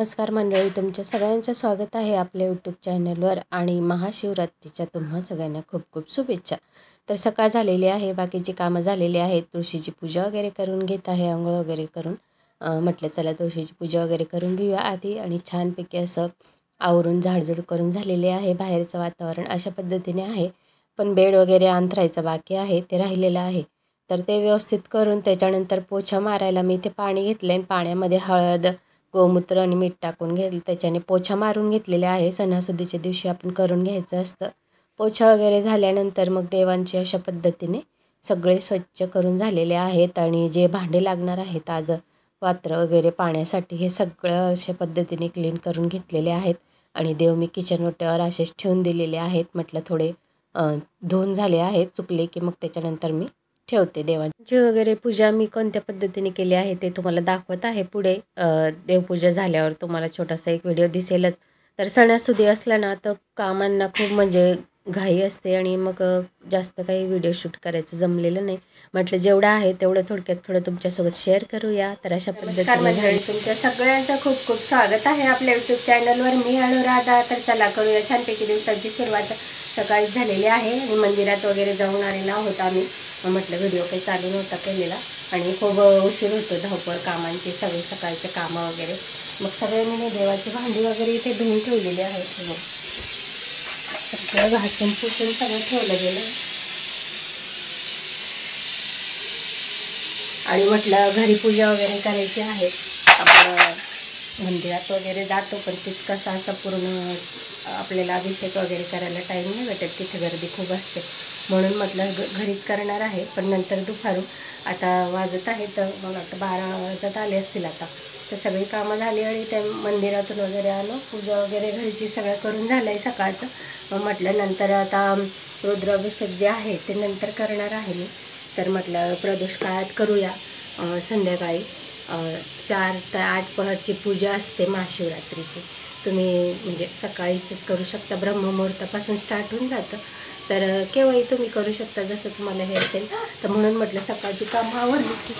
नमस्कार मंडळी, तुमच्या सगळ्यांचं स्वागत आहे आपल्या यूट्यूब चॅनलवर आणि महाशिवरात्रीच्या तुम्हा सगळ्यांना खूप खूप शुभेच्छा। तर सकाळ झालेली आहे, बाकीची कामं झालेली आहेत, तुळशीची पूजा वगैरे करून घेत आहे, अंघोळ वगैरे करून म्हटलं चला तुळशीची पूजा वगैरे करून घेऊया आधी आणि छानपैकी असं आवरून झाडझूड करून झालेले आहे। बाहेरचं वातावरण अशा पद्धतीने आहे, पण बेड वगैरे अंथरायचं बाकी आहे, ते राहिलेलं आहे। तर ते व्यवस्थित करून त्याच्यानंतर पोछा मारायला मी ते पाणी घेतलं आणि पाण्यामध्ये हळद, गोमूत्र आणि मीठ टाकून त्याच्याने पोछा मारून घेतलेले आहे। सणासुदीच्या दिवशी आपण करून घ्यायचं असतं। पोछा वगैरे झाल्यानंतर मग देवांची अशा पद्धतीने सगळे स्वच्छ करून झालेले आहेत आणि जे भांडे लागणार आहेत आज पात्र वगैरे पाण्यासाठी हे सगळं अशा पद्धतीने क्लीन करून घेतलेले आहेत आणि देव मी किचन ओट्यावर असेच ठेवून दिलेले आहेत। म्हटलं थोडे धुवून झाले आहेत, चुकले की मग त्याच्यानंतर मी ठेवते। देवांची वगैरे पूजा मी कोणत्या पद्धतीने केली आहे ते तुम्हाला दाखवत आहे पुढे। देवपूजा झाल्यावर तुम्हाला छोटासा एक व्हिडिओ दिसेलच। तर सणासुदी असला ना तर कामांना खूप म्हणजे घाई असते आणि मग जास्त काही व्हिडिओ शूट करायचं जमलेलं नाही। म्हटलं जेवढं आहे तेवढं थोडक्यात थोडं तुमच्यासोबत शेअर करूया। तर अशा पद्धतीने तुमच्या सगळ्यांचं खूप खूप स्वागत आहे आपल्या यूट्यूब चॅनलवर। मी अनुराधा। तर चला करूया छानपैकी दिवसाची सुरुवात सकाळी झालेली आहे आणि मंदिरात वगैरे जाऊन आलेला होता आम्ही। म्हटलं व्हिडिओ काही चालू नव्हता केलेला आणि खूप उशीर होतो, धावपळ कामांची सगळी सकाळचे कामं वगैरे। मग सगळे मी देवाची भांडी वगैरे इथे धुवून ठेवलेली आहेत, सगळं घासून पुसून सगळं ठेवलं गेलं आणि म्हटलं घरी पूजा वगैरे करायची आहे। आपण मंदिरात वगैरे जातो पण तितकंसं असं पूर्ण आपल्याला अभिषेक वगैरे करायला टाईम नाही भेटत, तिथे गर्दी खूप असते, म्हणून म्हटलं घरीच करणार आहे। पण नंतर दुपारून आता वाजत आहे तर मला वाटतं 12 वाजत आले असतील आता। तर सगळी कामं झाली आणि त्या मंदिरातून वगैरे आलो, पूजा वगैरे घरची सगळं करून झालं आहे सकाळचं। मग म्हटलं नंतर आता रुद्राभिषेक जे आहे ते नंतर करणार आहे मी। तर म्हटलं प्रदोष काळात करूया, संध्याकाळी 4 ते 8 पहरची पूजा असते महाशिवरात्रीची। तुम्ही म्हणजे सकाळीच करू शकता, ब्रह्ममुहूर्तापासून स्टार्ट होऊन जातं, तर केव्हाही तुम्ही करू शकता जसं तुम्हाला हे असेल। तर म्हणून म्हटलं सकाळची कामं आवरली की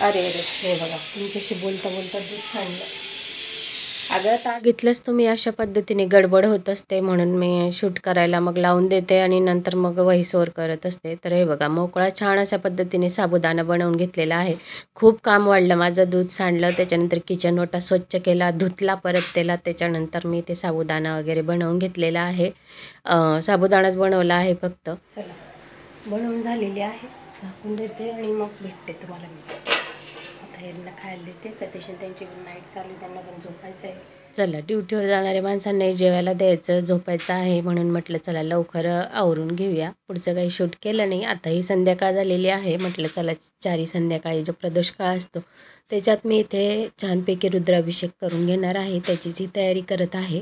अरे हे बघा तुमच्याशी बोलता बोलता दूध सांडलं। अगं घेतलंच तुम्ही अशा पद्धतीने गडबड होत असते, म्हणून मी शूट करायला मग लावून देते आणि नंतर मग व्हॉइसओव्हर करत असते। तर हे बघा मोकळा छान अशा पद्धतीने साबुदाणा बनवून घेतलेला आहे। खूप काम वाढलं माझं, दूध सांडलं, त्याच्यानंतर किचन ओटा स्वच्छ केला, धुतला परत त्याला, त्याच्यानंतर मी ते साबुदाणा वगैरे बनवून घेतलेला आहे। साबुदाणाच बनवला आहे फक्त। चला बनवून झालेली आहे, झाकून देते आणि मग भेटते तुम्हाला मी। आता यांना खायला देते, सतीश त्यांची नाईट चालू, त्यांना पण झोपायचं आहे। चला ड्युटीवर जाणाऱ्या माणसांना जेवायला द्यायचं, झोपायचं आहे, म्हणून म्हटलं चला लवकर आवरून घेऊया। पुढचं काही शूट केलं नाही। आता ही संध्याकाळ झालेली आहे, म्हटलं चला 4 संध्याकाळी जो प्रदोष काळ असतो त्याच्यात मी इथे छानपैकी रुद्राभिषेक करून घेणार आहे, त्याचीच ही तयारी करत आहे।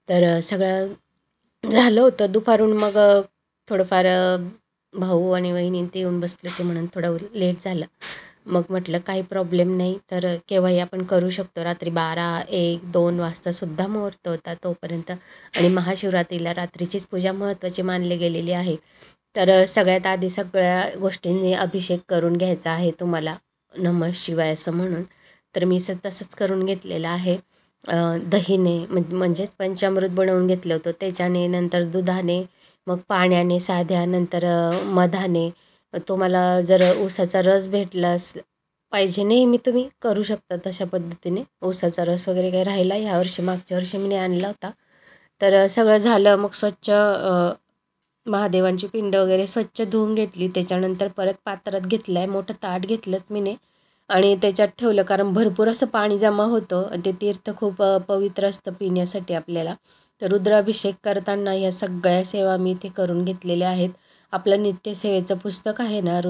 तर सगळं झालं होतं दुपारून, मग थोडंफार भाऊ आणि वहिनी ते येऊन बसले होते म्हणून थोडं लेट झालं। मग म्हटलं काही प्रॉब्लेम नाही, तर केव्हाही आपण करू शकतो, रात्री 12, 1, 2 वाजतासुद्धा मुहूर्त होता तोपर्यंत। आणि महाशिवरात्रीला रात्रीचीच पूजा महत्त्वाची मानली गेलेली आहे। तर सगळ्यात आधी सगळ्या गोष्टींनी अभिषेक करून घ्यायचा आहे तुम्हाला, नमः शिवाय असं म्हणून। तर मी तसंच करून घेतलेलं आहे। दहीने म्हणजेच पंचामृत बनवून घेतलं होतं त्याच्याने, नंतर दुधाने, मग पाण्याने साध्या, नंतर मधाने। तुम्हाला जर ऊसाचा रस भेटला पाहिजे नेहमी तुम्ही करू शकता तशा पद्धतीने। ऊसाचा रस वगैरे काही राहिला ह्यावर्षी, मागच्या वर्षी मी आणला होता। तर सगळं झालं, मग स्वच्छ महादेवांची पिंड वगैरे स्वच्छ धुवून घेतली, त्याच्यानंतर परत पात्रात घेतलं आहे, मोठं ताट घेतलंच मीने आणि त्याच्यात ठेवलं, कारण भरपूर असं पाणी जमा होतं, ते तीर्थ खूप पवित्र असतं पिण्यासाठी आपल्याला। तर रुद्राभिषेक करताना या सगळ्या सेवा मी इथे करून घेतलेल्या आहेत। आपलं नित्यसेवेचं पुस्तक आहे ना,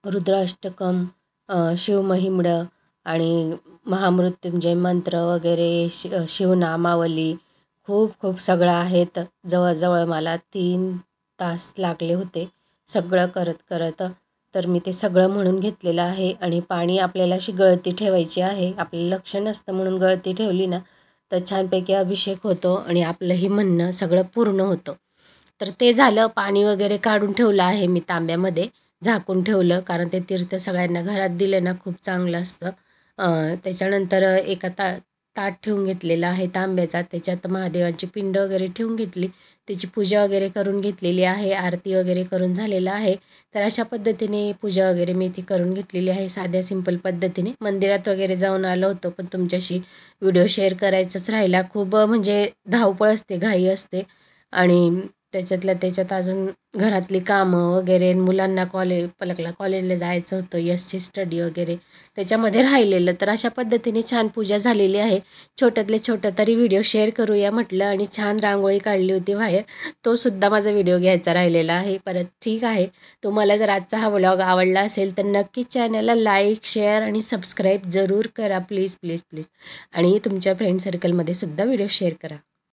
रुद्राष्टकम, शिवमहिम्न आणि महामृत्युंजय मंत्र वगैरे, शिवनामावली, खूप खूप सगळं आहेत। जवळजवळ मला 3 तास लागले होते सगळं करत करत। तर मी ते सगळं म्हणून घेतलेलं आहे आणि पाणी आपल्याला अशी गळती ठेवायची आहे, आपलं लक्ष नसतं म्हणून गळती ठेवली ना तर छानपैकी अभिषेक होतो आणि आपलंही म्हणणं सगळं पूर्ण होतं। तर ते झालं, पाणी वगैरे काढून ठेवलं आहे मी तांब्यामध्ये, झाकून ठेवलं, कारण ते तीर्थ सगळ्यांना घरात दिलं ना खूप चांगलं असतं। त्याच्यानंतर एका ताट ठेवून घेतलेला आहे तांब्याचा, त्याच्यात महादेवांची पिंड वगैरे ठेवून घेतली, त्याची पूजा वगैरे करून घेतलेली आहे, आरती वगैरे करून झालेलं आहे. तर अशा पद्धतीने पूजा वगैरे मी ती करून घेतलेली आहे साध्या सिंपल पद्धतीने. मंदिरात वगैरे जाऊन आलो होतो, पण तुमच्याशी व्हिडिओ शेअर करायचाच राहिला. खूप म्हणजे धावपळ असते, घाई असते आणि त्याच्यातल्या त्याच्यात अजून घरातली कामं वगैरे, मुलांना कॉलेजला जायचं होतं, यशची स्टडी वगैरे त्याच्यामध्ये राहिलेलं. तर अशा पद्धतीने छान पूजा झालेली आहे. छोट्यातले छोटा तरी व्हिडिओ शेअर करूया म्हटलं आणि छान रांगोळी काढली होती बाहेर, तो सुद्धा माझा व्हिडिओ घ्यायचा राहिलेला आहे. परत ठीक आहे, तुम्हाला जर आजचा हा व्लॉग आवडला असेल तर नक्कीच चॅनलला लाईक, शेअर आणि सबस्क्राईब जरूर करा प्लीज प्लीज प्लीज. आणि तुमच्या फ्रेंड सर्कलमध्ये सुद्धा व्हिडिओ शेअर करा.